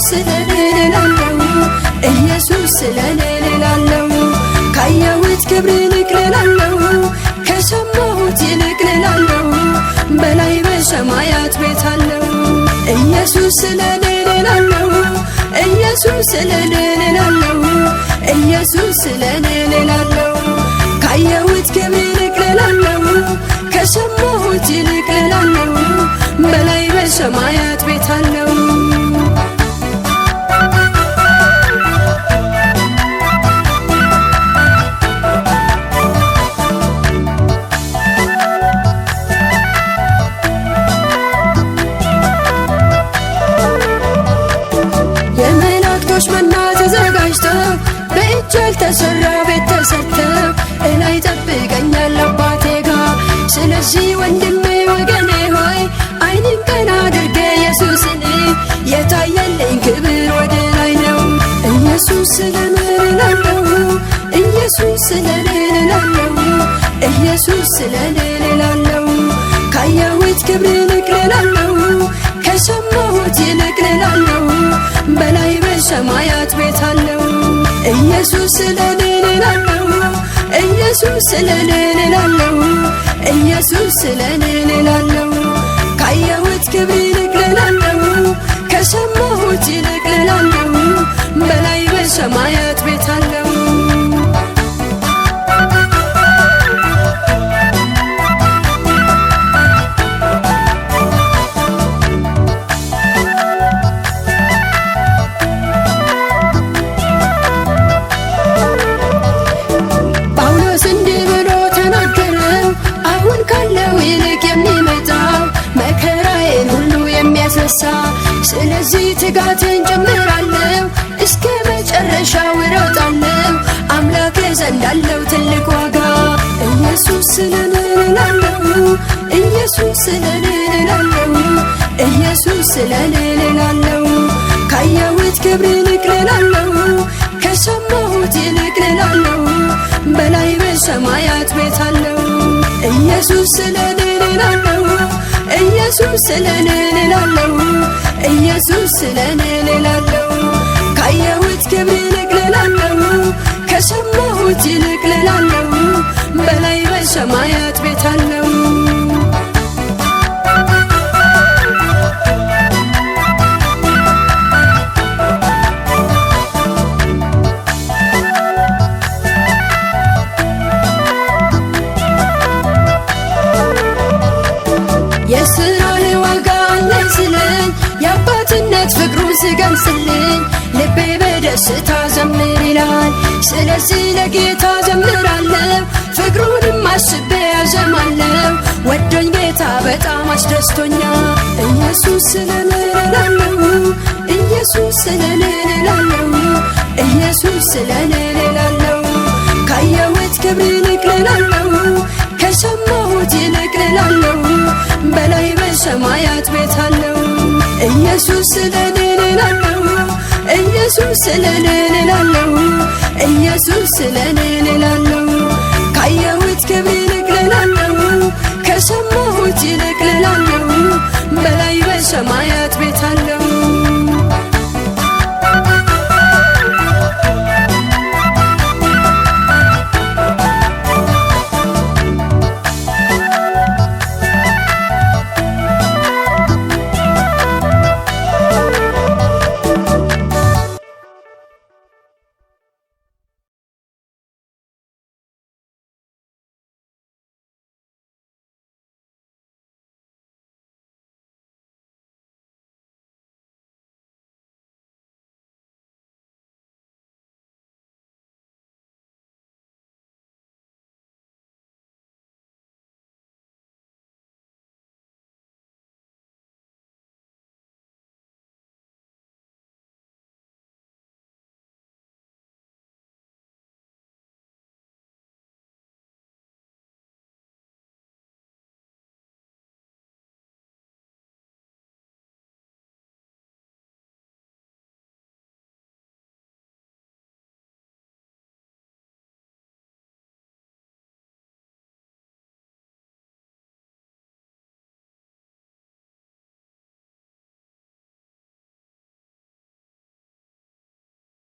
ስለኔ እላለሁ ኢየሱስ ስለኔ እላለሁ ካየሁት ክብር ይልቅ እላለሁ ከሰማሁት ይልቅ እላለሁ በላይ በሰማያት ቤት አለው ኢየሱስ ስለኔ እላለሁ ኢየሱስ ስለኔ እላለሁ ኢየሱስ ስለኔ እላለሁ ካየሁት ክብር ይልቅ እላለሁ ከሰማሁት ይልቅ እላለሁ በላይ በሰማያት ቤት አለው የመላእክቶች መና ተዘጋጅተው በእጅ ያልተሰራ ቤት ተሰርተው እላይ ጠብቀኛል አባቴ ጋር ስለዚህ ወንድሜ ወገኔ ሆይ አይንን ቀና አድርጌ ኢየሱስን የታየልኝ ክብር ወደ ላይ ነው ኢየሱስ ስለኔ እላለሁ ኢየሱስ ስለኔ እላለሁ ኢየሱስ ስለኔ እላለሁ ካየሁት ክብር ይልቅ እላለሁ ከሰማሁት ይልቅ እላለሁ በላይ በሰማያት ቤት አለው ኢየሱስ ስለኔ እላለሁ ኢየሱስ ስለኔ እላለሁ ኢየሱስ ስለኔ እላለሁ ካየሁት ክብር ይልቅ እላለሁ ከሰማሁት ይልቅ እላለሁ በላይ በሰማያት ቤት አለው ስለዚህ ትጋትን ጨምራለሁ እስከ መጨረሻው እሮጣለሁ አምላክ ዘንድ አለው ትልቅ ዋጋ ኢየሱስ ስለኔ እላለሁ ኢየሱስ ስለኔ እላለሁ ኢየሱስ ስለኔ እላለሁ ካየሁት ክብር ይልቅ እላለሁ ከሰማሁት ይልቅ እላለሁ በላይ በሰማያት ቤት አለው ኢየሱስ ስለኔ እላለሁ ኢየሱስ ስለኔ እላለሁ ኢየሱስ ስለኔ እላለሁ ካየሁት ክብር ይልቅ እላለሁ ከሰማሁት ይልቅ እላለሁ በላይ በሰማያት ቤት አለው የሥራህ ዋጋ አለኝ ስለኝ የአባትነት ፍቅሩን ስገልጽልኝ ልቤ በደስታ ዘምር ይላል ስለዚህ ለጌታ ዘምራለሁ ፍቅሩንም አስቤ ያዘማለሁ ወዶኝ ጌታ በጣም አስደስቶኛል ኢየሱስ ስለኔ እላለሁ ኢየሱስ ስለኔ እላለሁ ኢየሱስ ስለኔ እላለሁ ካየሁት ክብር ይልቅ እላለሁ ከሰማሁት ይልቅ እላለሁ በላይ በሰማያት ቤት አለው ኢየሱስ ስለኔ እላለሁ ኢየሱስ ስለኔ እላለሁ ኢየሱስ ስለኔ እላለሁ ካየሁት ክብር ይልቅ እላለሁ ከሰማሁት ይልቅ እላለሁ በላይ በሰማያት